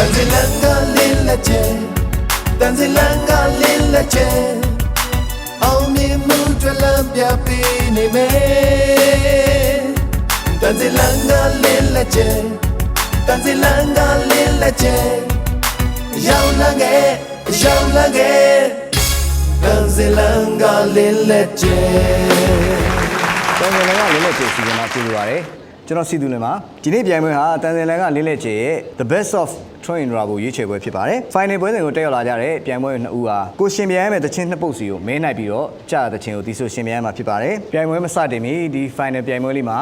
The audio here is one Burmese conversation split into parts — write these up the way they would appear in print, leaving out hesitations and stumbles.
Tanzilanga lilache Tanzilanga lilache Aumi mutwala piapi ni me Tanzilanga lilache Tanzilanga lilache Yaulage Yaulage Tanzilanga lilache Tanzilanga lilache စီစဉ်မှာပြုလုပ်ရတယ်ကျွန်တော်စီသူလင်ပါဒီနေ့ပြိုင်ပွဲဟာတန်စင်လန်ကလင်းလက်ချေရဲ့ The Best of Train Rabo ရွေးချယ်ပွဲဖြစ်ပါတယ် Final ပွဲစဉ်ကိုတက်ရောက်လာကြတဲ့ပြိုင်ပွဲနှစ်ဦးဟာကိုရှင်ပြိုင်ရမယ့်တခြင်းနှစ်ပုတ်စီကိုမဲနိုင်ပြီးတော့ကြာတခြင်းကိုတီးဆိုရှင်ပြိုင်ရမှာဖြစ်ပါတယ်ပြိုင်ပွဲမစတင်မီဒီ Final ပြိုင်ပွဲလေးမှာ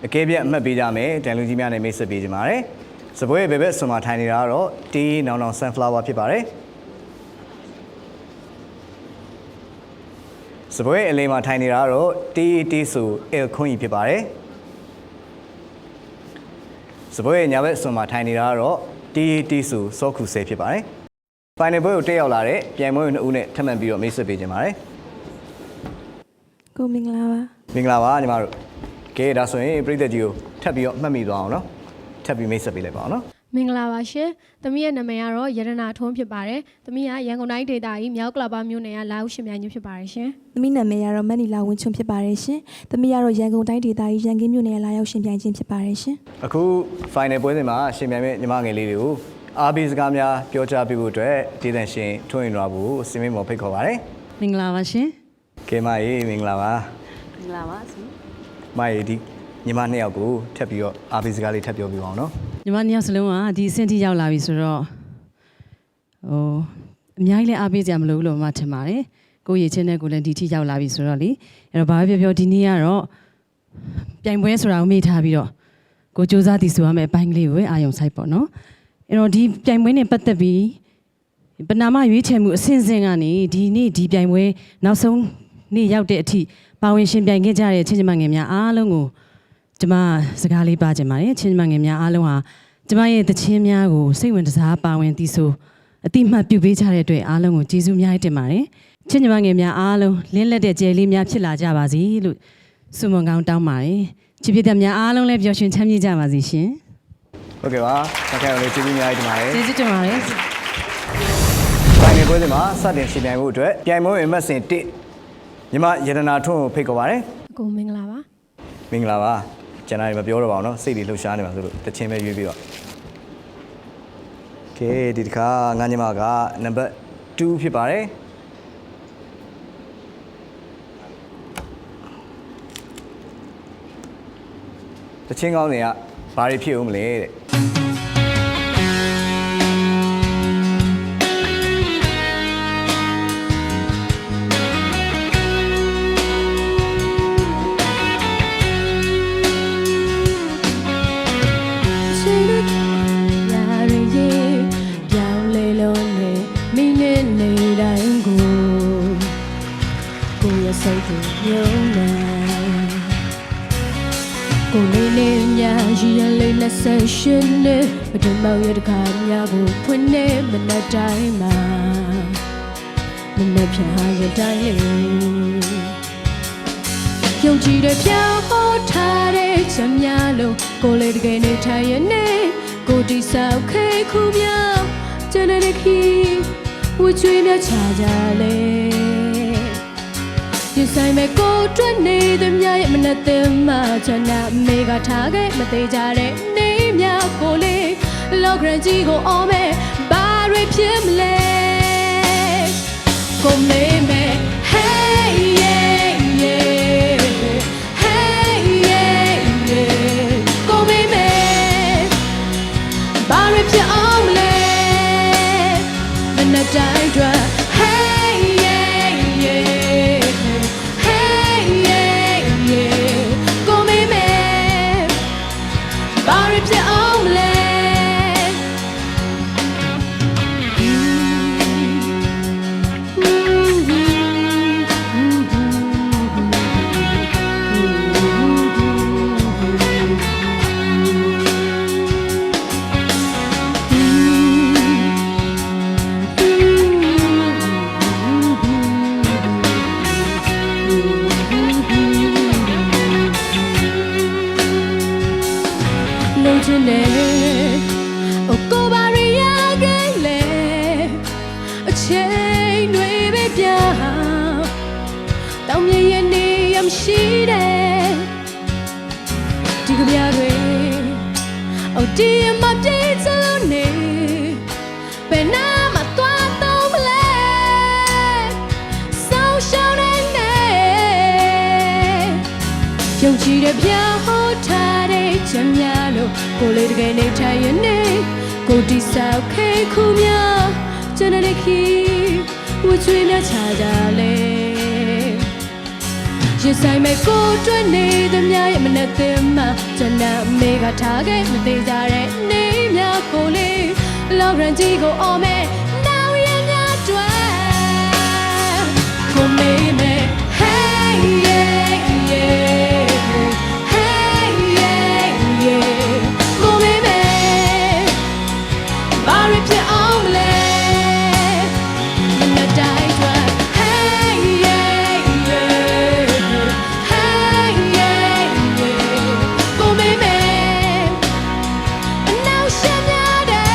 အကဲပြတ်အမှတ်ပေးကြမယ်တန်လူကြီးများနဲ့မိတ်ဆက်ပေးကြပါတယ်စပွဲရဲ့ဘယ်ဘက်ဆွန်မှာထိုင်နေတာကတော့တီးနောင်နောင် Sunflower ဖြစ်ပါတယ်စပွဲအလေးမှာထိုင်နေတာကတော့တီးဆို El Khun ဖြစ်ပါတယ်စပွဲညာဘက်ဆွန်မှာထိုင်နေတာကတော့တီဆိုစောခုဆဲဖြစ်ပါတယ်။ Final ပွဲကိုတက်ရောက်လာတဲ့ပြိုင်ပွဲဝင်နှစ်ဦးနဲ့ထပ်မံပြီးတော့မိတ်ဆက်ပေးကြပါတယ်။ကိုမင်္ဂလာပါ။မင်္ဂလာပါညီမတို့။ကဲဒါဆိုရင်ပြည်သက်ကြီးကိုထပ်ပြီးတော့မှတ်မိသွားအောင်နော်။ထပ်ပြီးမိတ်ဆက်ပေးလိုက်ပါအောင်နော်။မင်္ဂလာပါရှင်။သမီးရဲ့နာမည်ကတော့ရတနာထွန်းဖြစ်ပါတယ်။သမီးကရန်ကုန်တိုင်းဒေသကြီးမြောက်ကလပ်ပါမြို့နယ်ကလာဦးရှင်မြိုင်ကြီးဖြစ်ပါတယ်ရှင်။သမီးနာမည်ကတော့မန်နီလာဝင်းချွန်းဖြစ်ပါတယ်ရှင်။သမီးကတော့ရန်ကုန်တိုင်းဒေသကြီးရန်ကင်းမြို့နယ်ကလာရောက်ရှင်ပြိုင်ခြင်းဖြစ်ပါတယ်ရှင်။အခု Final ပွဲစဉ်မှာရှင်ပြိုင်မဲ့ညီမငယ်လေးတွေကိုအားပေးစကားများပြောကြားပေးဖို့အတွက်ဒေသရှင်ထွန်းရင်တော်ဘူးစင်မင်းမော်ဖိတ်ခေါ်ပါတယ်မင်္ဂလာပါရှင်ကဲမကြီးမင်္ဂလာပါမင်္ဂလာပါဆူမကြီးဒီညီမနှစ်ယောက်ကိုထပ်ပြီးတော့အားပေးစကားလေးထပ်ပြောပြပါအောင်နော်ညီမနှစ်ယောက်စလုံးကဒီအဆင့်ထိရောက်လာပြီဆိုတော့အများကြီးလည်းအားပေးကြမလို့လို့မှထင်ပါတယ်ကိုရည်ချင်းနဲ့ကိုလည်းဒီထိရောက်လာပြီဆိုတော့လေအဲ့တော့ဘာပဲပြောဒီနေ့ကတော့ပြိုင်ပွဲဆိုတာကိုမေ့ထားပြီးတော့ကိုစူးစမ်းတည်ဆိုရမယ့်အပိုင်းကလေးကိုအာရုံစိုက်ပေါ့နော်အဲ့တော့ဒီပြိုင်ပွဲနဲ့ပတ်သက်ပြီးပနာမရွေးချယ်မှုအဆင့်ဆင့်ကနေဒီနေ့ဒီပြိုင်ပွဲနောက်ဆုံးနေ့ရောက်တဲ့အထိပါဝင်ရှင်ပြိုင်ခဲ့ကြတဲ့ချင်းချမငယ်များအားလုံးကိုကျမစကားလေးပါချင်ပါတယ်ချင်းချမငယ်များအားလုံးဟာကျမရဲ့သချင်းများကိုစိတ်ဝင်စားပါဝင်တည်ဆိုအတိမတ်ပြုပေးကြတဲ့အတွက်အားလုံးကိုကျေးဇူးအများကြီးတင်ပါတယ်ချင်းချမငယ်များအားလုံးလင်းလက်တဲ့ကြယ်လေးများဖြစ်လာကြပါစေလို့ဆုမွန်ကောင်းတောင်းပါတယ်ချစ်ပြတဲ့များအားလုံးလည်းပျော်ရွှင်ချမ်းမြေ့ကြပါစေရှင်ဟုတ်ကဲ့ပါဆက်ခဲ့အောင်လေးကျေးဇူးများကြီးတင်ပါတယ်ကျေးဇူးတင်ပါတယ်Final ပွဲစဉ်မှာစတင်ရှင်ပြိုင်ဖို့အတွက်ပြိုင်ပွဲဝင်မှတ်စဉ်1ညီမရတနာထွန်းကိုဖိတ်ခေါ်ပါတယ်ကိုမင်္ဂလာပါမင်္ဂလာပါကျန်တာတွေမပြောတော့ပါဘူးเนาะစိတ်တွေလှုပ်ရှားနေပါဆိုလို့တချင်းပဲရွေးပြီးတော့ကဲဒီတစ်ခါငါညီမကနံပါတ်2ဖြစ်ပါတယ်တချင်းကောင်းတွေကဘာတွေဖြစ်ဦးမလဲတဲ့ဆက်ရှင်နဲ့ပထမရတဲ့ခါများကိုဖွင့်နေမနဲ့တိုင်းမှာမနဲ့ဖြာရတိုင်းယုံကြည်တဲ့ပြောင်းဟောထားတဲ့ချက်များလို့ကိုလေးတကယ်နေထိုင်ရနေကိုတိဆောက်ခဲခုမြောက်ကျန်တဲ့ခီဝချွေးမြချကြလေဒီဆိုင်မဲ့ကိုတွက်နေတဲ့မြရဲ့မနဲ့တင်မှချနာမေကထားခဲ့မသေးကြတဲ့နေမြကိုလေးလောက်ဂရန်ကြီးကိုအော်မဲ့ဘာတွေဖြစ်မလဲကိုမေးမဲ့ Hey yeah yeah Hey yeah yeah ကိုမေးမဲ့ဘာတွေဖြစ်အောင်မလဲမနဲ့တိုင်းတွက် Hey yeah yeah Hey yeah yeah ကိုမေးမဲ့ဘာတွေဖြစ်အောင်မလဲ ချိန်တွေပဲပြောင်းတောင်းမြရဲ့နေရမရှိတဲ့ဒီကပြားတွေအော်ဒီမှာပြည့်စလို့နေဘယ်နာမှသွားတော့မလဲဆောင်းရှောင်းနေယုံကြည်တဲ့ပြားဟောထားတဲ့ချမ်းများလို့ကိုလေးတကယ်နေထိုင်ရနေကိုတိဆောက်ခဲခုများကျွန်တော်ခီဝချွေးများချကြလေရင်ဆိုင်မဲ့ကိုတွဲနေသမျှရဲ့မနဲ့သင်မှကျွန်တော်မေကထားခဲ့မသေးကြတဲ့နေများကိုလေးလောက်ရန်ကြီးကိုအော်မဲ့နောက်ရများတွဲကိုမေးမဲ့ Hey yeah yeah Hey yeah yeah ကိုမေးမဲ့ဘာရဖြစ်အောင်လဲ Hey yeah yeah Hey yeah yeah ကိုမေးမဲ့နောက်ရှင်းများတယ်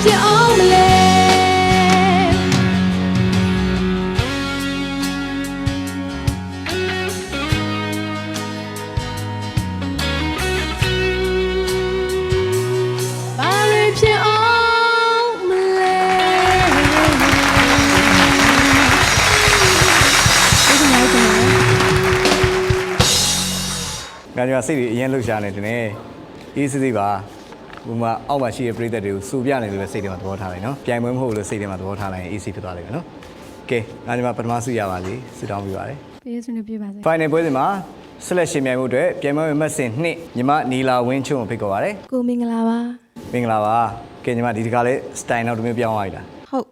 ဖြစ်အောင်မလဲဘာတွေဖြစ်အောင်မလဲငါညီမစိတ်တွေအရင်လှုပ်ရှားနေတယ်နဲ့အေးစစ်စစ်ပါဘုမအောက်မှာရှိတဲ့ပြည်သက်တွေကိုစူပြနေလို့ပဲစိတ်ထဲမှာသဘောထားလိုက်နော်ပြိုင်ပွဲမဟုတ်လို့စိတ်ထဲမှာသဘောထားလိုက်ရင် AC ဖြစ်သွားလိမ့်မယ်နော်ကဲငါညီမပထမဆုရပါစေဆုတောင်းပေးပါရစေ ပေးဆွေးနွေးပြပါစေ Final ပွဲစဉ်မှာဆက်လက်ရှင်ပြိုင်မှုအတွက်ပြိုင်ပွဲမှတ်စဉ်2ညီမနီလာဝင်းချုံကိုဖိတ်ခေါ်ပါရစေ ကိုမင်္ဂလာပါ မင်္ဂလာပါကဲညီမဒီတခါလေးစတိုင်တော့တမျိုးပြောင်းသွားပြီလား ဟုတ်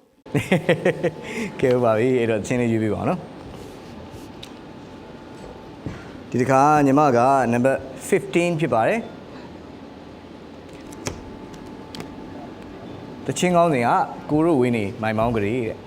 ကဲဟုတ်ပါပြီအဲ့တော့ချင်းလေးယူပေးပါအောင်နော်ဒီတခါညီမကနံပါတ်15ဖြစ်ပါတယ်တချင်းကောင်းစဉ်ကကိုရိုဝင်းနေမိုင်မောင်းကလေးတဲ့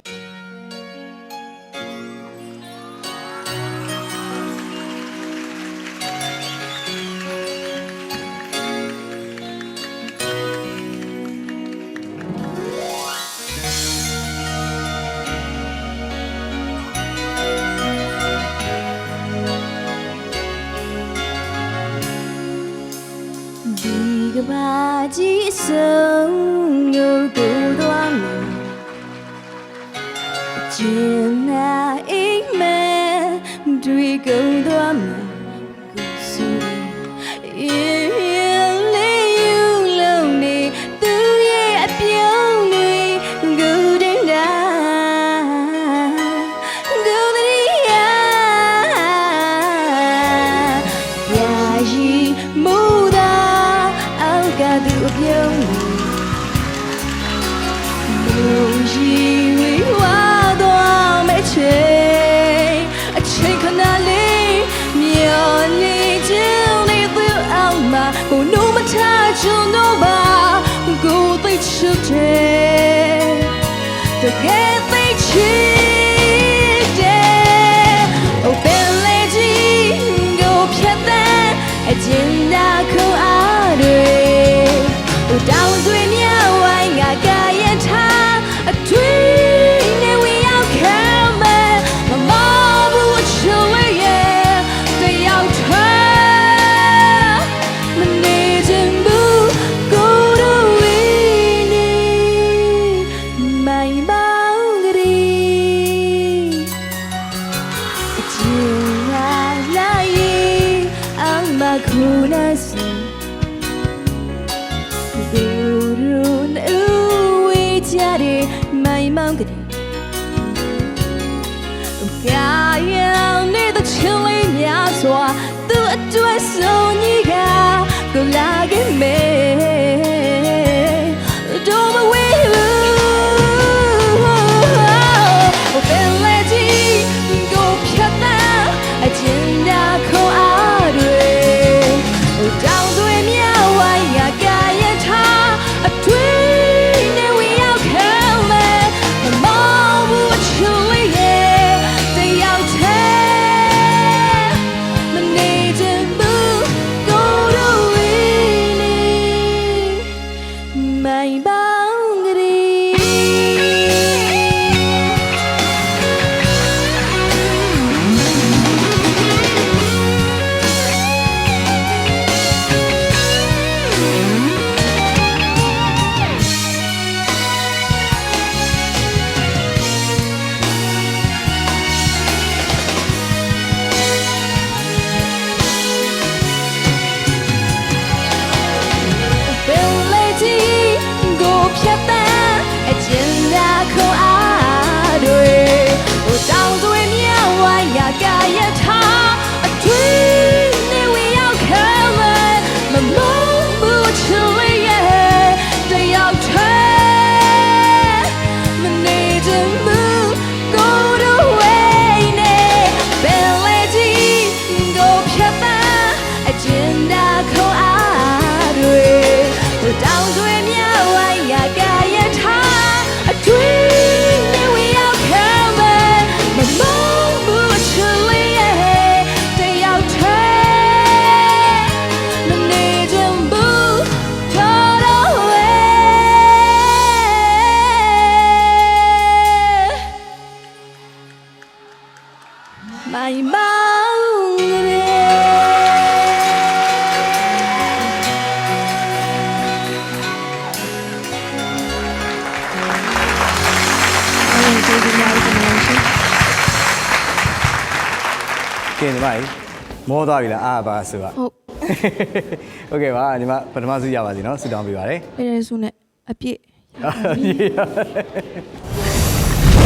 ဒီကဘာကြီးဆုံးကိုကိုသွားမယ်ကျင်နာအိမ်မဲ့တွေ့ကုန်သွားမယ်ကိုစုရင်လေးယူလုံးနေသူရဲ့အပြုံးတွေကိုတင်တာကိုတရီယာရာရှိမှုသာအောက်ကသူအပြုံးအချိန်ခဏလေးမျောနေခြင်းလေးသူအောင်မှာကိုနှုတ်မထားချင်တော့ပါကိုသိချစ်တယ်တကယ်သိချစ်တယ်အိုပင်လေးကြီးကိုဖြတ်တဲ့အကျဉ်းသာခုအားတွေတောင်းသွင်းမြဝိုင်းငါကရင်ထားအထွေးနေဝင်ရောက်ခံ Kunasu Durun Uwe Jari My monkey Kaya Need the chili Yaswa Do a dress on Yiga Go like me Don't away My boundary Myကဲဒီမကြီးမောသွားပြီလားအားပါဆိုတော့ ဟုတ် โอเคပါဒီမှာပထမစုရပါစီနော်ဆူတောင်းပေးပါရစေ အဲ့ဒါဆိုနဲ့အပြည့်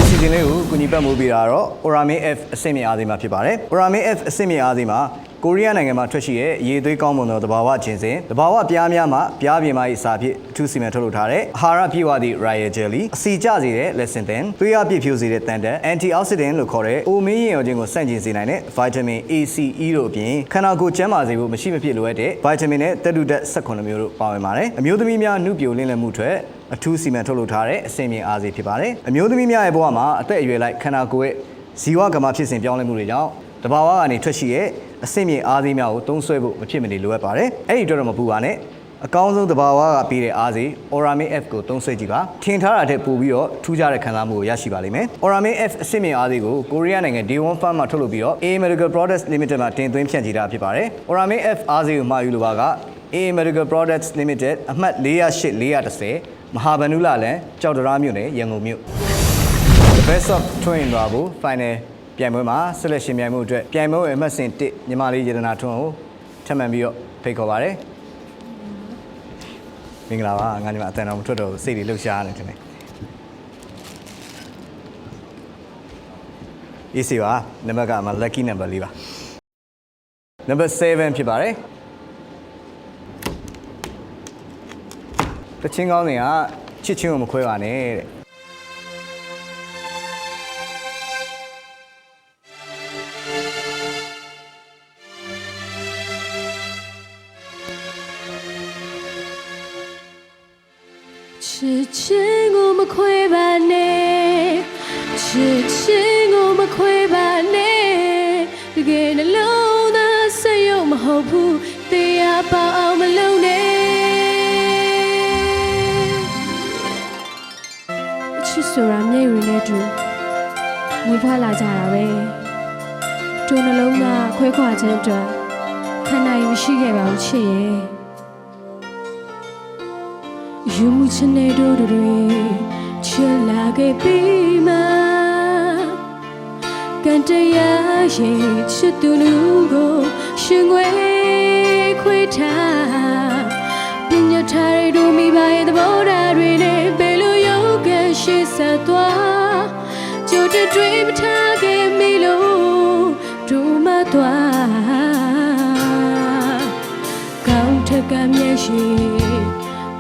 စီစဉ်လေးကိုကုညီပတ်မှုပေးတာတော့ Orame F အဆင့်မြင့်အားသေးမှာဖြစ်ပါတယ် Orame F အဆင့်မြင့်အားသေးမှာကိုရီးယားနိုင်ငံမှာထွက်ရှိတဲ့ရေသွေးကောင်းမွန်သောတဘာဝချင်းစဉ်တဘာဝပြားများမှာပြားပြင်မ၏အစာဖြစ်အထူးစီမံထုတ်လုပ်ထားတဲ့အာဟာရပြည့်ဝသည့် Royal Jelly အစီကျစေတဲ့ lecithin သွေးအားပြည့်ဖြိုးစေတဲ့တန်တက် antioxidant လို့ခေါ်တဲ့အိုမင်းရင်ရောခြင်းကိုဆန့်ကျင်စေနိုင်တဲ့ vitamin A C E တို့အပြင်ခန္ဓာကိုယ်ကျန်းမာစေဖို့မရှိမဖြစ်လိုအပ်တဲ့ vitamin နဲ့တက်တူတက်18မျိုးတို့ပါဝင်ပါတယ်အမျိုးသမီးများနှုတ်ပြိုလင်းလည်မှုအတွက်အထူးစီမံထုတ်လုပ်ထားတဲ့အဆင့်မြင့်အားစေဖြစ်ပါတယ်အမျိုးသမီးများရဲ့ဘဝမှာအသက်အရွယ်လိုက်ခန္ဓာကိုယ်ရဲ့ဇီဝကမ္မဖြစ်စဉ်ပြောင်းလဲမှုတွေကြောင့်တဘာဝကနေထွက်ရှိတဲ့အဆင့်မြင့်အားစေးများကိုသုံးစွဲဖို့မဖြစ်မနေလိုအပ်ပါတယ်အဲ့ဒီအတွက်တော့မပူပါနဲ့အကောင်းဆုံးတဘာဝကပေးတဲ့အားစေး Orame F ကိုသုံးစွဲကြည့်ပါထင်ထားတာထက်ပိုပြီးတော့ထူးခြားတဲ့ခံစားမှုကိုရရှိပါလိမ့်မယ် Orame F အဆင့်မြင့်အားစေးကိုကိုရီးယားနိုင်ငံ Day One Farm မှာထုတ်လုပ်ပြီးတော့ A Medical Products Limited မှာတင်သွင်းဖြန့်ချိတာဖြစ်ပါတယ် Orame F အားစေးကိုမှာယူလိုပါက A Medical Products Limited အမှတ်408-410မဟာဗန္ဓုလလန်ကြောက်တရာမြို့နယ်ရန်ကုန်မြို့ The Best of Twin Bravo Final ပြိုင်ပွဲမှာဆက်လက်ရှင်ပြိုင်မှုအတွက်ပြိုင်ပွဲဝင်အမှတ်စဉ်1ညီမလေးရတနာထွန်းကိုထပ်မံပြီးတော့ဖိတ်ခေါ်ပါရစေမင်္ဂလာပါငါညီမအတန်တော်မထွက်တော့စိတ်တွေလှုပ်ရှားနေတယ်အေးစီပါနံပါတ်ကမှ lucky number လေးပါ number 7ဖြစ်ပါတယ်တချင်းကောင်းတွေကချစ်ချင်းကိုမခွဲပါနဲ့တဲ့ချစ်ချင်းကိုမခွဲပါနဲ့ချစ်ချင်းကိုမခွဲပါနဲ့တကယ်နှလုံးသားစိတ်ရုပ်မဟုတ်ဘူးတရားပေါအောင်မလုံးနဲ့ချစ်ဆိုတာမျက်ရည်နဲ့တူမွေးဖွားလာကြတာပဲဒုနှလုံးသားခွဲခွာခြင်းအတွက်ခန္ဓာရင်မရှိခဲ့ပါဘူးချစ်ရဲ့ယူမှုချင်တဲ့တို့တွေချစ်လာခဲ့ပြီးမှ ကန်တရားရဲ့ချစ်သူလူကိုရှင်ွယ်ခွေထားပညာထားတဲ့တို့မိဘရဲ့သဘောထားတွေနဲ့ဘယ်လိုရုပ်ကရှိဆက်သွားကြိုတတွေးမထားခဲ့မိလို့တို့မသွားကောင်းထက်ကမျက်ရှိ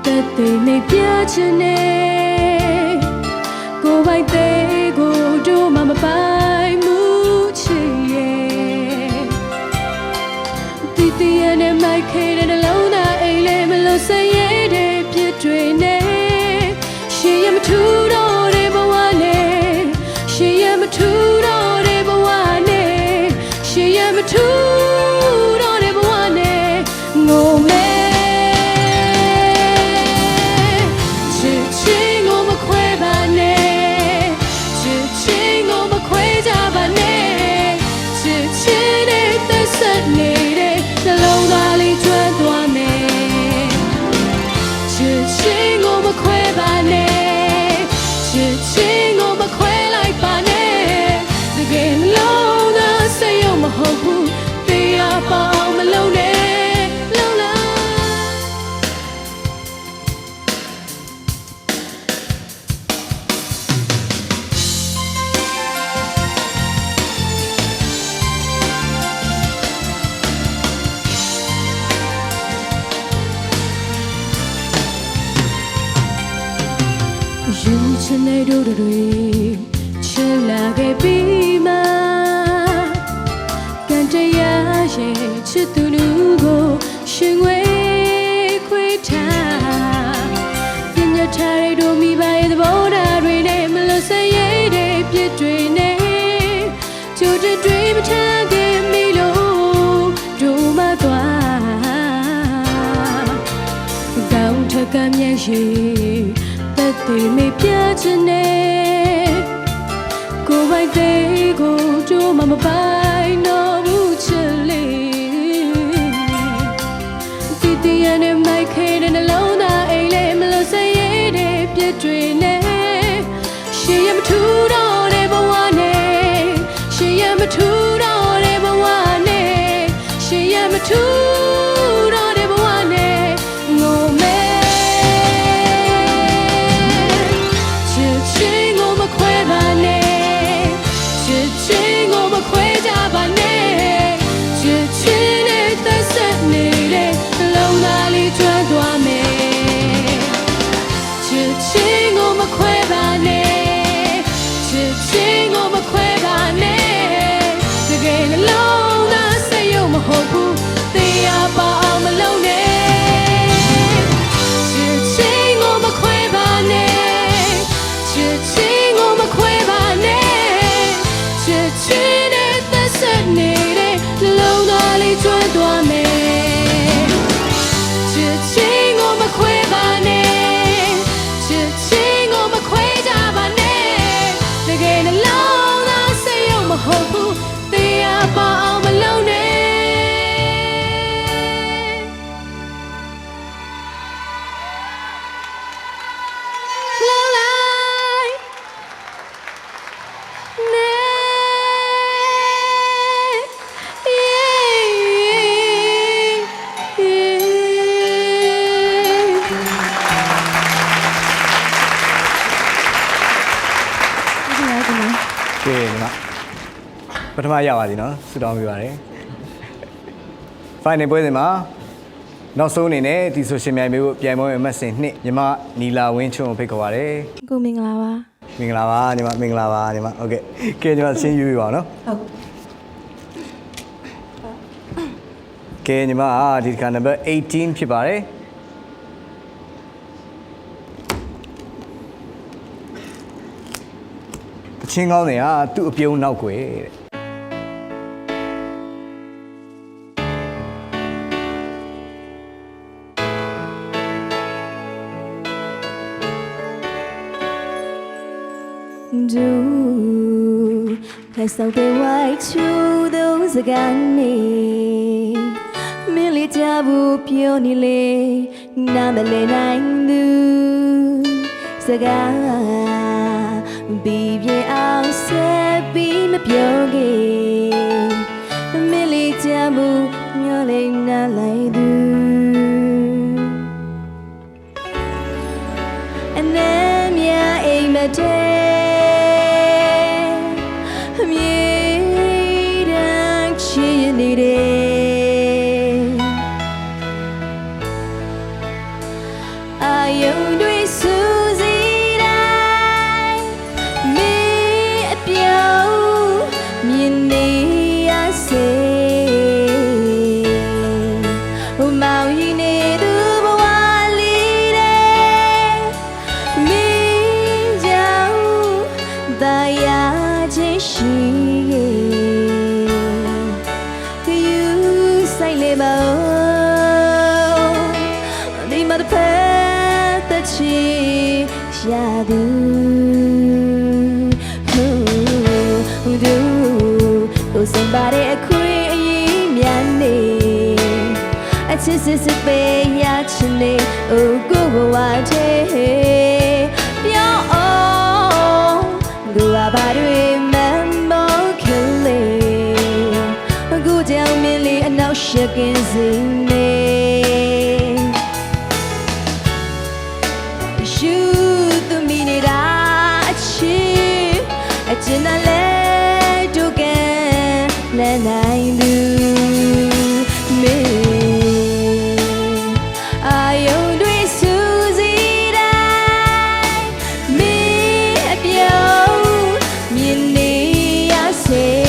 သက်သေနေပြချင်နေကိုယ်ပိုင်သေးကိုတို့မမပိုင်မှုချစ်ရဲ့တီတီရနဲ့မိုက်ခဲတဲ့နှလုံးသားအိမ်လေးမလို့ဆရဲတဲ့ပြစ်တွေနဲ့ရှင်ရမထူတော့တဲ့ဘဝနဲ့ရှင်ရမထူတော့တဲ့ဘဝနဲ့ရှင်ရမထူတော့တဲ့ဘဝနဲ့ငိုမဲချစ်ချင်းကိုမခွဲပါနဲ့ချစ်ချင်းကိုမခွဲကြပါနဲ့ချစ်ချင်းနဲ့သက်ဆက်နေတဲ့နှလုံးသားလေးကျွမ်းသွားမယ်ချစ်ချင်းကိုမခွဲပါနဲ့ချစ်ချင်းကိုမခွဲလိုက်ပါနဲ့တကယ်နှလုံးသားစိတ်ရုံမဟုတ်ဘူးတရားပေါင်းမလုံးနဲ့လုံးလားယူချင်တဲ့တို့တွေချစ်လာခဲ့ပြီးမှကန်တရားရဲ့ချစ်သူလူကိုရှင်ွယ်ခွေထားပညာထားတဲ့တို့မိဘရဲ့သဘောထားတွေနဲ့မလို့ဆရဲတဲ့ပြစ်တွေနဲ့ကြိုတတွေးမထားခဲ့မိလို့တို့မသွားကောင်းထက်ကမျက်ရှိသက်သေမေပြချင်နေကိုယ်ပိုင်သေးကိုတို့မမပိုင်တော့ဘူးချစ်လေးတီတီရနဲ့မိုက်ခဲတဲ့နှလုံးသားအိမ်လေးမလို့ဆရဲတဲ့ပြစ်တွေနဲ့ရှင်ရမထူတော့တဲ့ဘဝနဲ့ရှင်ရမထူတော့တဲ့ဘဝနဲ့ရှင်ရမထူတော့တဲ့ဘဝနဲ့ငိုမဲချစ်ချင်းကိုမခွဲပါနဲ့ချစ်ချင်းကိုမခွဲကြပါနဲ့ချစ်ချင်းနဲ့သက်ဆက်နေတဲ့နှလုံးသားလေးကျွမ်းသွားမယ်ချစ်ချင်းကိုမခွဲပါနဲ့ချစ်ချင်းကိုမခွဲပါနဲ့တကယ်နှလုံးသားစိတ်ရုံမဟုတ်ဘူးတရားပေါင်းမလုံးနဲ့ချစ်ချင်းကိုမခွဲပါနဲ့ချစ်ချင်းကိုမခွဲပါနဲ့ချစ်ချင်းနဲ့သက်ဆက်နေတဲ့နှလုံးသားလေးကျွမ်းသွားမယ်ချစ်ချင်းကိုမခွဲပါနဲ့ချစ်ချင်းကိုမခွဲကြပါနဲ့တကယ်နှလုံးသားစိတ်ရုံမဟုတ်ဘူးတရားပေါင်းမလုံးနဲ့လုံးလိုက်နဲ့ကဲဒီမှာပထမရပါပြီနော်ဆူတောင်းပေးပါတယ် final ပွဲစဉ်မှာနောက်ဆုံးအနေနဲ့ဒီဆိုရှင်မြိုင်မျိုးပြိုင်ပွဲအမှတ်စဉ်2ညီမနီလာဝင်းချွန်းကိုဖိတ်ခေါ်ပါတယ် ကိုမင်္ဂလာပါ မင်္ဂလာပါညီမမင်္ဂလာပါညီမဟုတ်ကဲ့ကဲညီမရှင်းယူပြပါအောင်နော် ဟုတ် ကဲညီမဒီတစ်ခါနံပါတ်18ဖြစ်ပါတယ်အချင်းကောင်းတွေကသူ့အပြုံးနောက်ွယ်တဲ့ do ဖက်ဆောက်တဲ့ white shoe တို့စကားနေမင်းလေးကြဘူးပြောနေလေနားမလည်နိုင်သူစကားပြီးပြအောင်ဆက် ပြီးမပြောခဲ့မလေးချမှုညလေးနားလိုက်သူအနေမြအိမ်မထဲအမြေတန်းချစ်နေတယ်အာယုံတွေစူးစီးတိုင်းမင်းအပြောင်းမြင်နေရစေဟိုမောင်ရင်နေသူဘဝလေးတဲ့မင်းကြောင့်တရားချင်းရှိque you say le bao ni ma the ta chi ya du do go somebody a queen yi myan ne a chi si pe ya chin ne oh go go wa the pyo oh go wa ba dwe man mo kille go down merely and now shaking zine shoot the minute I achieve I did not let you get let I do me I only Susie die me at you me need I say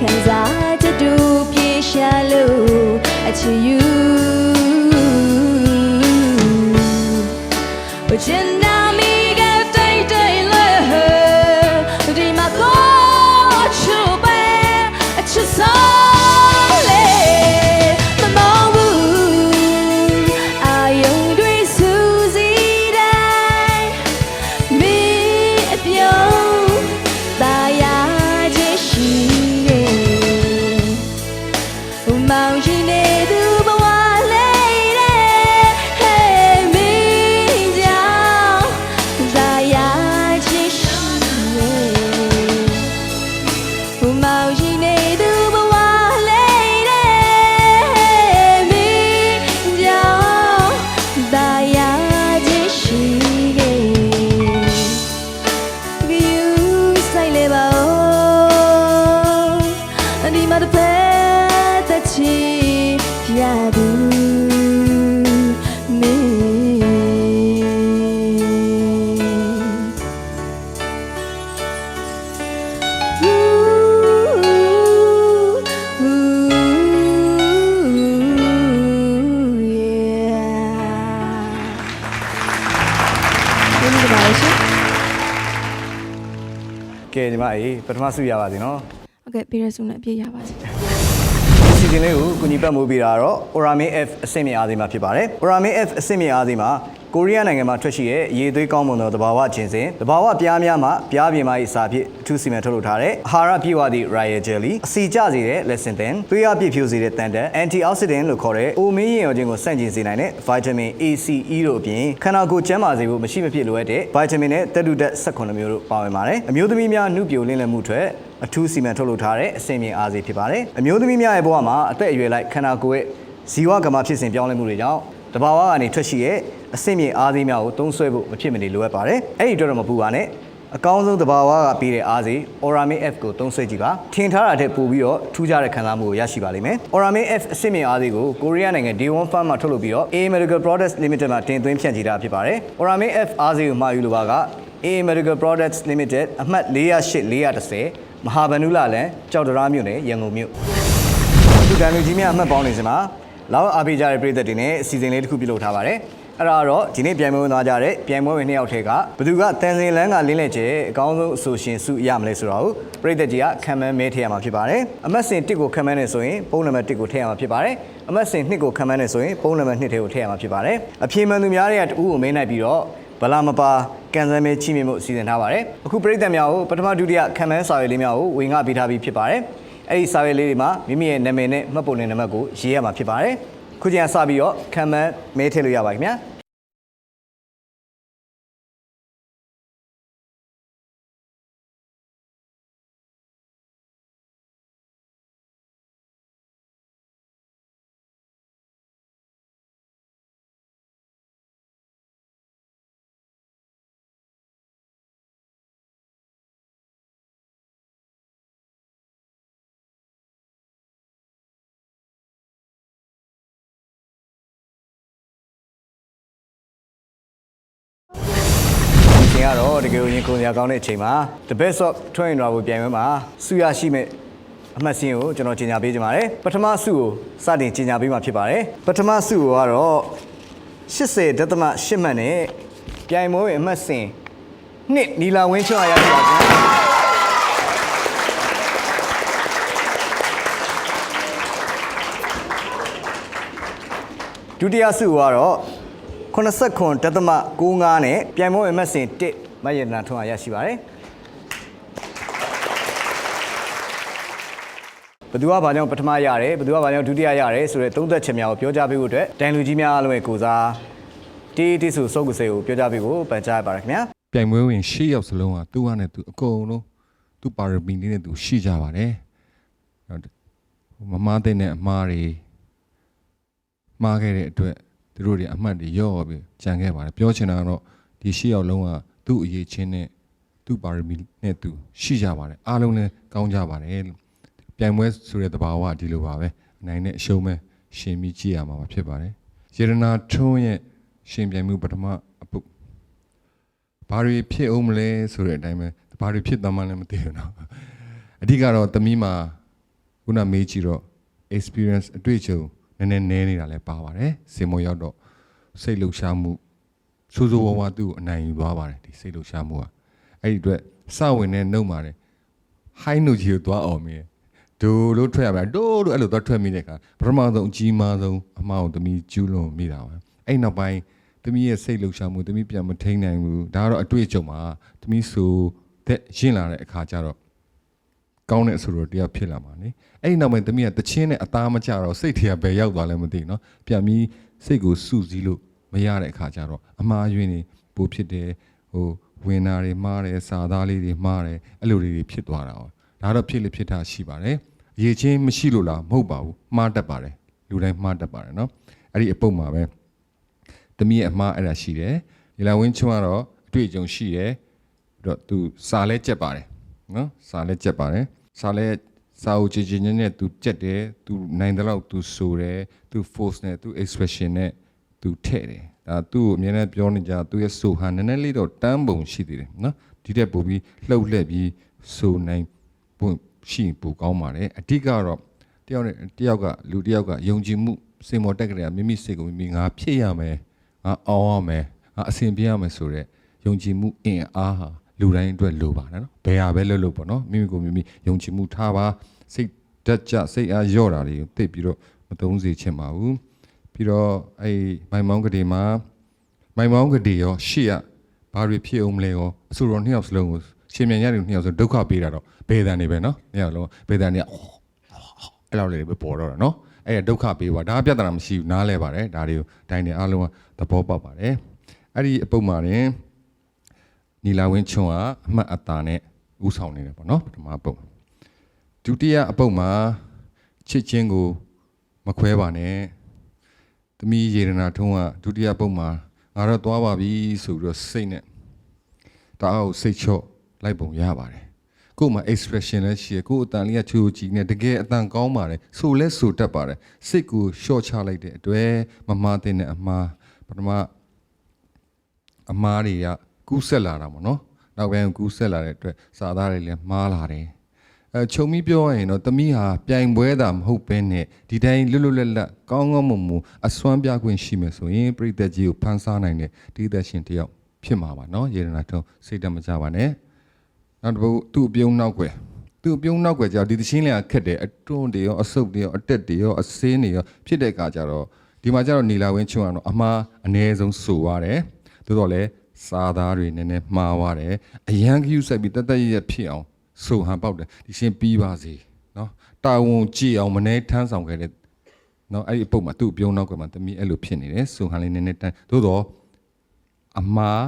can I to do be shallow at you but you now me get day love dream I go to bed at your soul my mom I young Grace Susie die me if you Mao Yin ne du ba wa lei de hey me jiao da ya chi shi Mao Yin ne du ba wa lei de hey me jiao da ya chi shi you say le ba ni ma de ya do meကဲဒီမှာပထမဆုရပါစေနော် ဟုတ်ကဲ့ပြည်ရစုနဲ့အပြည့်ရပါစေ စီစဉ်လေးကိုကိုညီပတ်မိုးပေးတာတော့ Orame F အဆင့်မြင့်အားသေးမှာဖြစ်ပါတယ် Orame F အဆင့်မြင့်အားသေးမှာကိုရီးယားနိုင်ငံမှာထွက်ရှိတဲ့ရေသွေးကောင်းမွန်သောသဘာဝကျင်စင်သဘာဝပြားများမှာပြားပြင်မာ၏စာဖြစ်အထူးစီမံထုတ်လုပ်ထားတဲ့အာဟာရပြည့်ဝသည့် Royal Jelly အစီကျစေတဲ့ lecithin သွေးအားပြည့်ဖြိုးစေတဲ့တန်တက် antioxidant လို့ခေါ်တဲ့အိုမင်းရင်ရောခြင်းကိုဆန့်ကျင်စေနိုင်တဲ့ vitamin A C E တို့အပြင်ခန္ဓာကိုယ်ကျန်းမာစေဖို့မရှိမဖြစ်လိုအပ်တဲ့ vitamin နဲ့သတ္တုဓာတ်18မျိုးတို့ပါဝင်ပါတယ်အမျိုးသမီးများနှုတ်ပြိုလင်းလည်မှုအတွက်အထူးစီမံထုတ်လုပ်ထားတဲ့အဆင့်မြင့်အားစေဖြစ်ပါတယ်အမျိုးသမီးများရဲ့ဘဝမှာအသက်အရွယ်လိုက်ခန္ဓာကိုယ်ရဲ့ဇီဝကမ္ဘာဖြစ်စဉ်ပြောင်းလဲမှုတွေကြောင့်တဘာဝကနေထွက်ရှိတဲ့အဆင့်မြင့်အားသေးများကိုသုံးစွဲဖို့မဖြစ်မနေလိုအပ်ပါတယ်အဲ့ဒီအတွက်တော့မပူပါနဲ့အကောင်းဆုံးတဘာဝကပေးတဲ့အားစေ Orame F ကိုသုံးစွဲကြည့်ပါထင်ထားတာထက်ပိုပြီးတော့ထူးခြားတဲ့ခံစားမှုကိုရရှိပါလိမ့်မယ် Orame F အဆင့်မြင့်အားစေကိုကိုရီးယားနိုင်ငံ Day1 Farm မှာထုတ်လုပ်ပြီးတော့ A Medical Products Limited မှာတင်သွင်းဖြန့်ချိတာဖြစ်ပါတယ် Orame F အားစေကိုမှာယူလိုပါက A Medical Products Limited အမှတ်408 410မဟာဗန္ဓုလလန်ကြောက်တရားမြို့နယ်ရန်ကုန်မြို့ အခုတန်လူကြီးများအမှတ်ပေါင်းနေစမှာလောက်အားပေးကြတဲ့ပြည်သက်တွေနဲ့အစီအစဉ်လေးတစ်ခုပြုလုပ်ထားပါတယ်အဲ့ဒါတော့ဒီနေ့ပြိုင်ပွဲဝင်သွားကြတဲ့ပြိုင်ပွဲဝင်2ယောက်ထဲကဘယ်သူကတန်စင်လန်းကလင်းလက်ကျဲအကောင်းဆုံးအဆိုရှင်စုရမလဲဆိုတော့ပြည်သက်ကြီးကခံမှန်းမဲထည့်ရမှာဖြစ်ပါတယ်အမှတ်စဉ်1ကိုခံမှန်းနေဆိုရင်ပုံနံပါတ်1ကိုထည့်ရမှာဖြစ်ပါတယ်အမှတ်စဉ်2ကိုခံမှန်းနေဆိုရင်ပုံနံပါတ်2ထဲကိုထည့်ရမှာဖြစ်ပါတယ်အပြေမှန်သူများတွေကတူကိုမဲနိုင်ပြီးတော့ဗလာမပါကန်ဆယ်မဲချိမြင့်မှုစီစဉ်ထားပါတယ်အခုပြည်သက်များကိုပထမဒုတိယခံမှန်းစာရွက်လေးများကိုဝင်ငှပေးထားပြီးဖြစ်ပါတယ်အဲ့ဒီစာရွက်လေးတွေမှာမိမိရဲ့နာမည်နဲ့မှတ်ပုံတင်နံပါတ်ကိုရေးရမှာဖြစ်ပါတယ်ခုချိန်စပြီးတော့ခံမှန်းမဲထည့်လို့ရပါခင်ဗျာခင်ကတော့တကယ်ကိုရင်ခုန်စရာကောင်းတဲ့အချိန်မှာ The Best of Train Bravo ပြိုင်ပွဲမှာစုရရှိမဲ့အမှတ်စဉ်ကိုကျွန်တော်ကြီးညာပေးကြပါမယ်ပထမစုကိုစတင်ကြီးညာပေးမှာဖြစ်ပါတယ်ပထမစုကတော့80.8မှတ်နဲ့ပြိုင်ပွဲအမှတ်စဉ်နှစ်နီလာဝင်းချွတ်ရရပါခင်ဗျာဒုတိယစုကတော့89.95နဲ့ပြိုင်ပွဲအမှတ်စဉ်1မရတနာထွန်းရရှိပါတယ်ဘယ်သူကဘာကြောင့်ပထမရတယ်ဘယ်သူကဘာကြောင့်ဒုတိယရတယ်ဆိုတဲ့သုံးသက်ချက်များကိုပြောကြားပေးဖို့အတွက်ဒိုင်လူကြီးများအားလုံးရဲ့ကိုစားတီစုစုပ်ကစေကိုပြောကြားပေးဖို့ပန်ကြားရပါတယ်ခင်ဗျာပြိုင်ပွဲဝင်10ယောက်စလုံးကသူ့ဟာနဲ့သူအကုန်လုံးသူ့ပါရမီလေးနဲ့သူရှိကြပါတယ်မမတဲ့နဲ့အမားတွေမှားခဲ့တဲ့အတွက်သူတို့တွေအမှတ်တွေရော့ပြီးကြံခဲ့ပါတယ်ပြောချင်တာကတော့ဒီ10ယောက်လုံးကသူ့အရေးချင်းနဲ့သူ့ပါရမီနဲ့သူရှိကြပါတယ်အားလုံးလည်းကောင်းကြပါတယ်ပြိုင်ပွဲဆိုတဲ့သဘာဝဒီလိုပါပဲအနိုင်နဲ့အရှုံးမဲ့ရှင်ပြီးကြည့်ရမှာဖြစ်ပါတယ်ယေရနာထွန်းရဲ့ရှင်ပြိုင်မှုပထမအပုတ်ဘာတွေဖြစ်အောင်မလဲဆိုတဲ့အတိုင်းပဲဘာတွေဖြစ်သွားမှလည်းမသိဘူးเนาะအဓိကတော့သမီးမှာခုနမေးကြည့်တော့ experience အတွေ့အကြုံနည်းနေတာလည်းပါပါတယ်စင်မရောက်တော့စိတ်လှုပ်ရှားမှုစိုးစိုးဝါးဝါသူ့ကိုအနိုင်ယူသွားပါတယ်ဒီစိတ်လှုပ်ရှားမှုကအဲ့ဒီအတွက်စဝင်နဲ့နှုတ်ပါတယ်ဟိုင်းနှုတ်ကြီးကိုသွားအောင်မြင်ဒိုလို့ထွက်ရပါဒိုလို့အဲ့လိုသွားထွက်မိတဲ့အခါပထမဆုံးအကြီးမားဆုံးအမှားကိုသမီးကျူးလွန်မိတာပါအဲ့နောက်ပိုင်းသမီးရဲ့စိတ်လှုပ်ရှားမှုသမီးပြန်မထိန်နိုင်ဘူးဒါကတော့အတွေ့အကြုံပါသမီးဆိုတဲ့ရင့်လာတဲ့အခါကျတော့ကောင်းတဲ့အဆိုတော်တရားဖြစ်လာမှာလေအဲ့ဒီနောက်ပိုင်းသမီးကတချင်းနဲ့အသားမကြတော့စိတ်ထဲကဘယ်ရောက်သွားလဲမသိဘူးเนาะပြန်ပြီးစိတ်ကိုစုစည်းလို့မရတဲ့အခါကျတော့အမှားယွင်းနေပိုဖြစ်တယ်ဟိုဝင်နာတွေမှားတယ်စာသားလေးတွေမှားတယ်အဲ့လိုတွေဖြစ်သွားတာဒါတော့ဖြစ်လေဖြစ်တာရှိပါတယ်အရေးချင်းမရှိလို့လားမဟုတ်ပါဘူးမှားတတ်ပါတယ်လူတိုင်းမှားတတ်ပါတယ်เนาะအဲ့ဒီအပုတ်မှာပဲသမီးရဲ့အမှားအဲ့ဒါရှိတယ်ဒီလာဝင်းချွန်းကတော့အတွေ့အကြုံရှိတယ်ပြီးတော့သူစာလဲကြက်ပါတယ်နော်စာလဲကြက်ပါတယ်စာလဲစာအုပ်ကြည်နဲ့သူကြက်တယ်သူနိုင်တဲ့လောက်သူဆိုတယ်သူ force နဲ့သူ expression နဲ့သူထည့်တယ်ဒါသူ့ကိုအများနဲ့ပြောနေကြသူရဲ့ဆိုဟာနည်းနည်းလေးတော့တန်းပုံရှိသေးတယ်နော်ဒီတက်ပို့ပြီးလှုပ်လှက်ပြီးဆိုနိုင်ပုံရှိပိုကောင်းပါတယ်အဓိကတော့တယောက်ကလူတယောက်ကယုံကြည်မှုစိတ်မော်တက်ကြတဲ့မိမိစိတ်ကိုမိမိငါဖြစ်ရမယ်ငါအောင်ရမယ်ငါအစဉ်ပြေးရမယ်ဆိုတဲ့ယုံကြည်မှုအင်အားဟာလူတိုင်းအတွက်လိုပါတယ်နော်ဘယ်ဟာပဲလုပ်ပေါ့နော်မိမိကိုမိမိယုံကြည်မှုထားပါစိတ်ဓာတ်ကြစိတ်အားလျော့တာတွေကိုသိပြီးတော့မသုံးစေချင်ပါဘူးပြီးတော့အဲ့မိုင်မောင်းကလေးမှာမိုင်မောင်းကလေးရောရှေ့ကဘာတွေဖြစ်အောင်မလဲရောအဆိုတော်နှစ်ယောက်စလုံးကိုရှင်မြန်ရတယ်နှစ်ယောက်ဆိုဒုက္ခပေးတာတော့ဘေးတန်နေပဲနော်နှစ်ယောက်လုံးဘေးတန်နေအဲ့လောက်လေးပဲပေါ်တော့တာနော်အဲ့ဒုက္ခပေးပါဒါပြဿနာမရှိဘူးနားလဲပါတယ်ဒါတွေကိုဒိုင်းနေအားလုံးကသဘောပေါက်ပါတယ်အဲ့ဒီအပုတ်မှာတင်နီလာဝင်းချွန်းကအမှတ်အတာနဲ့ဥဆောင်နေတယ်ပေါ့နော်ပထမအပုတ်ဒုတိယအပုတ်မှာချစ်ချင်းကိုမခွဲပါနဲ့သမီးယေရနာထုံးကဒုတိယပုတ်မှာငါတော့သွားပါပြီဆိုပြီးတော့စိတ်နဲ့တအားကိုစိတ်ချော့လိုက်ပုံရပါတယ်ကို့မှာ expression လည်းရှိရကို့အတန်လေးကချိုးကြည့်နေတကယ်အတန်ကောင်းပါတယ်ဆိုလဲဆိုတတ်ပါတယ်စိတ်ကိုရှော့ချလိုက်တဲ့အတွက်မမတဲ့နဲ့အမားပထမအမားတွေကကူးဆက်လာတာပေါ့နော်နောက်ပိုင်းကူးဆက်လာတဲ့အတွက်စာသားတွေလည်းမှားလာတယ် ခြုံပြီးပြောရရင်တော့သမီးဟာပြိုင်ပွဲတာမဟုတ်ဘဲနဲ့ဒီတိုင်းလွတ်လွတ်လပ်လပ်ကောင်းကောင်းမွန်မွန်အစွမ်းပြခွင့်ရှိမယ်ဆိုရင်ပြည်သက်ကြီးကိုဖန်ဆားနိုင်တဲ့ဒီသက်ရှင်တစ်ယောက်ဖြစ်မှာပါနော်ရေရနာထုံးစိတ်တမကြပါနဲ့နောက်တစ်ပုဒ်သူ့အပြုံးနောက်ွယ်ကြောင့်ဒီသချင်းလေးကခက်တယ်အတွန်းတွေရောအဆုပ်တွေရောအတက်တွေရောအစင်းတွေရောဖြစ်တဲ့အခါကျတော့ဒီမှာကျတော့နီလာဝင်းချွန်းကတော့အမှားအ ਨੇ ဆုံးဆိုရတယ်သို့တော့လည်းစာသားတွေနည်းနည်းမှားသွားတယ်အရန်ကယူဆက်ပြီးတက်ရဖြစ်အောင်ဆိုဟန်ပေါက်တယ်ဒီရှင်ပြီးပါစေနော်တာဝန်ကြည့်အောင်မနေထမ်းဆောင်ခဲ့တဲ့နော်အဲ့ဒီအပုတ်မှာသူ့အပြုံးနောက်ကမှတမီးအဲ့လိုဖြစ်နေတယ်ဆိုဟန်လေးနည်းနည်းတန်းသို့တော့အမှား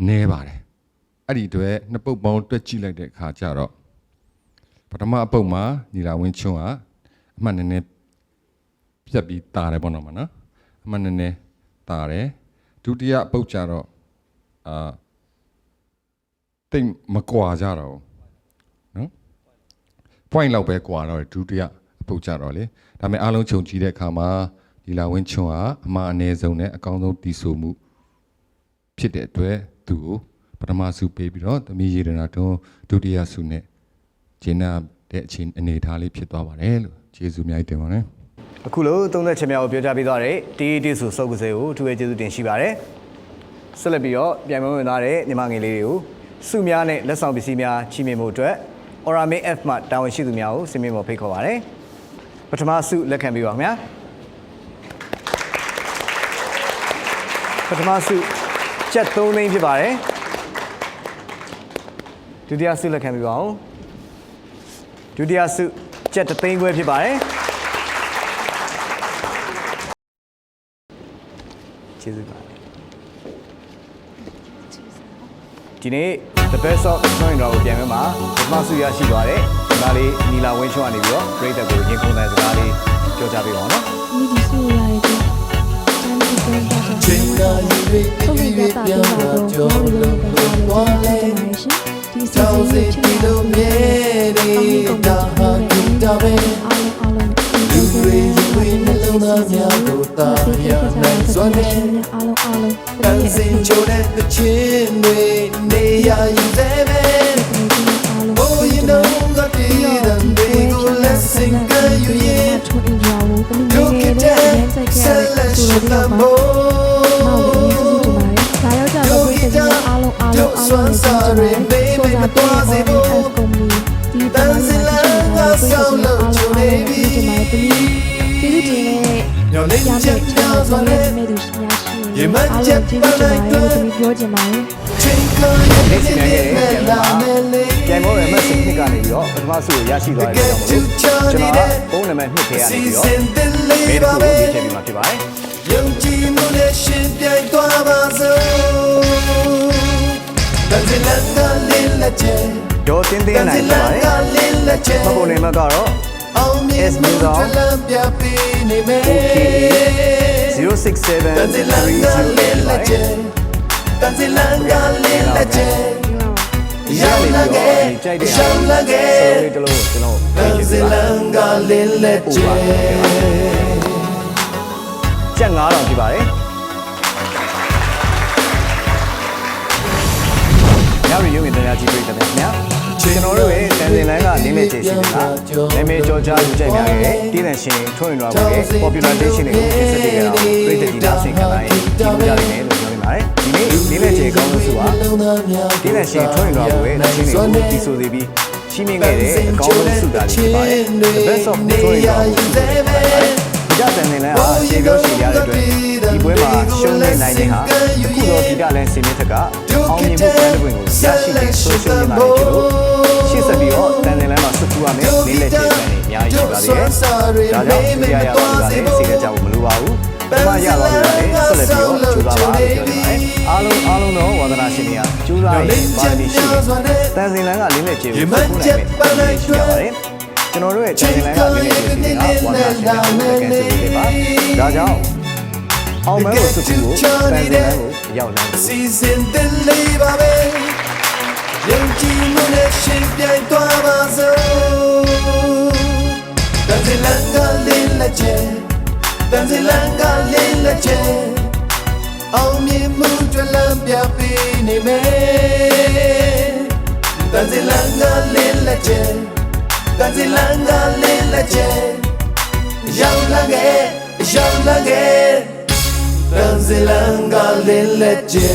နေပါတယ်အဲ့ဒီအတွက်နှစ်ပုတ်ပေါင်းတွက်ကြည့်လိုက်တဲ့အခါကျတော့ပထမအပုတ်မှာညီလာဝင်းချွန်းကအမှတ်နည်းနည်းပြတ်ပြီးတာတယ်ပေါ့နော်မနော်အမှတ်နည်းနည်းတာတယ်ဒုတိယအပုတ်ကျတော့တိတ်မကွာကြတော့နော် point လောက်ပဲကွာတော့ဒုတိယအပုတ်ကြတော့လေဒါပေမဲ့အားလုံးခြုံကြည့်တဲ့အခါမှာညီလာဝင်းချွန်းကအမှားအနည်းဆုံးနဲ့အကောင်းဆုံးတီးဆိုမှုဖြစ်တဲ့အတွက်သူ့ကိုပထမဆုပေးပြီးတော့သမီးရေရနာတွန်းဒုတိယဆုနဲ့ကျင်းတဲ့အချိန်အနေထားလေးဖြစ်သွားပါတယ်လို့ကျေးဇူးအများကြီးတင်ပါတယ် အခုလို့သုံးသက်ချက်များကိုပြောကြားပေးသွားတဲ့တီဆိုစုပ်ကစဲကိုအထူးပဲကျေးဇူးတင်ရှိပါတယ်ဆက်လက်ပြီးတော့ပြန်ဝင်သွားတဲ့ညီမငယ်လေးတွေကိုစုများနဲ့လက်ဆောင်ပစ္စည်းများချီးမြှင့်မှုအတွက် Orame F မှတာဝန်ရှိသူများကိုစင်မြင့်ပေါ်ဖိတ်ခေါ်ပါတယ်ပထမဆုလက်ခံပေးပါခင်ဗျာပထမဆုကျပ်3သိန်းဖြစ်ပါတယ်ဒုတိယဆုလက်ခံပေးပါဦးဒုတိယဆုကျပ်3သိန်းခွဲဖြစ်ပါတယ်ကျေးဇူးပါဒီနေ့ the best of join တော့ပြန်မယ်မှာပထမဆုရရှိသွားတဲ့ဒီမလေးနီလာဝင်းချွန်းကနေပြီးတော့ great ကိုရင်ခုန်တဲ့စကားလေးပြောကြပေးပါဦးနော် မိဒီဆိုရရဲ့တန်းစီပြန်တော့ ချိန်ကလေးတွေပြောင်းတော့ကြောလုံးပေါ်လေ ဒီစီ တောင်းစီ ချစ် ပြီးလို့မြဲနေတာဟာဒီတော့ပဲ အားလုံး လူတွေနှလုံးသားများကိုတာရနိုင်စွမ်းနဲ့ အားလုံး တန်စင်ချိုတဲ့ချင်းတွေနေရယူသေးပဲ Oh you know that the day go lessing can you yeah ထွန်းအင်ဂျာကိုတမီး Look ငယ် at လေး that နဲ့စိုက်ခဲ့ရတဲ့ဆို selection တော့ of မောင် more လေးကျေးဇူးတင်ပါတယ်ဒါရောက်ကြတော့ပြည်သူအားလုံးနဲ့ကျေးဇူးတင်ပါတယ်ဆိုတာပေးဖို့ကုမ္ပဏီဒီတန်းစင်လာကဆောင်းလို့ချိုနေပြီကျေးဇူးတင်တဲ့ ညော်လင်းချက်ပြောင်းသွားတဲ့ မိသူရှင်များရှင်အားလုံးကျေးဇူးတင်ပါတယ်လို့ပြောချင်ပါတယ် ချိန်ကလေးတွေလာမယ်လေ ပြန်ပေါ်ရမယ့်စနစ်ကနေပြီးတော့ပထမဆုကိုရရှိသွားတဲ့ကြောင့်မလို့ကျွန်တော်ကပုံနံပါတ်2ထဲကနေပြီးတော့ဘယ်တစ်ခုကိုရွေးချယ်ပြီးမှဖြစ်ပါတယ် ယုံကြည်မှုနဲ့ရှင်ပြိုင်သွားပါစို့တန်စင်လန်ကလေးလက်ချေ ဒေါ်တင်းတင်းနိုင်ဖြစ်ပါတယ် လေးလက်ချေ မပုံနေမှာကတော့ အောင်မြင်မှုတွေလမ်းပြပေးနေမယ် 067 တန်စင်လန်ကလေးလက်ချေတန်စင်လန်ကလေးလက်ချေရောက်လာခဲ့ရောက်လာခဲ့ ဆိုလေးတလို့ကျွန်တော် တန်စင်လန်ကလေးလက်ချေ ကျပ်9000ဖြစ်ပါတယ်ညရီရုံးရင်တရားကြည့်ပေးတယ်ခင်ဗျာကျွန်တော်တို့ရဲ့တန်စင်လန်းကလင်းလက်ချေရှိနေတာနာမည်ကျော်ကြားလူကြိုက်များရဲ့တည်တဲ့ရှင်ထွန်းရင်တော်ရဲ့ popularization တွေကိုပြင်ဆင်ပေးကြတာပြည်သက်ကြီးလားဆင်ခံလိုက်ဒီလိုကြရတယ်လို့ပြောနေပါတယ်ဒီနေ့လင်းလက်ချေကောင်းလို့ဆိုတာတည်တဲ့ရှင်ထွန်းရင်တော်ရဲ့တခြင်းတွေကိုတီးဆိုသေးပြီးချီးမြှင့်ခဲ့တဲ့အကောင်းဆုံးစုတာလေးဖြစ်ပါတယ် the best of ထွန်းရင်တော်ကိုစုပေးပါတယ်ကြတဲ့နေလဲအားခြေပြောရှိရတဲ့အတွက်ဒီပွဲမှာရှုံးနေနိုင်တဲ့ဟာအခုတော့ဒီကလည်းစင်မြင့်ထက်ကအောင်မြင်မှုပန်းတွင်ကိုရရှိတဲ့ဆိုရှယ်မီဒီယာတွေလို့ရှေ့ဆက်ပြီးတော့တန်တယ်လမ်းမှာဆွတ်ဖူးရမယ်လေးလက်ချေပန်းတွေအများကြီးရှိပါသေးတယ်။ဒါကြောင့်ဒီရရပါကလည်းစိတ်ကြကြဖို့မလိုပါဘူး။ဘာမှရပါလို့လည်းဆက်လက်ပြီးတော့ကြိုးစားပါလို့ပြောနေပါတယ်။အားလုံးတော့ဝါသနာရှင်တွေကကြိုးစားရင်ပါရမီရှိတယ်။တန်စင်လန်းကလေးလက်ချေကိုဆွတ်ဖူးနိုင်မယ်ရှိကြပါတယ်။ကျွန်တော်တို့ရဲ့ channel ကလည်းဒီစီကဝါနာရှင်တွေကဲဆိုနေပါဒါကြောင့်အောင်မဲကိုစုပြီးကိုတန်စင်လန်းကိုရောက်လာတယ် season တလေးပါပဲယုံကြည်မှုနဲ့ရှင်ပြိုင်သွားပါစို့တန်စင်လန်ကလေးလက်ချေတန်စင်လန်ကလေးလက်ချေအောင်မြင်မှုတွေလမ်းပြပေးနေမယ်တန်စင်လန်ကလေးလက်ချေ Tanzilanga lileche Yaulage Tanzilanga lileche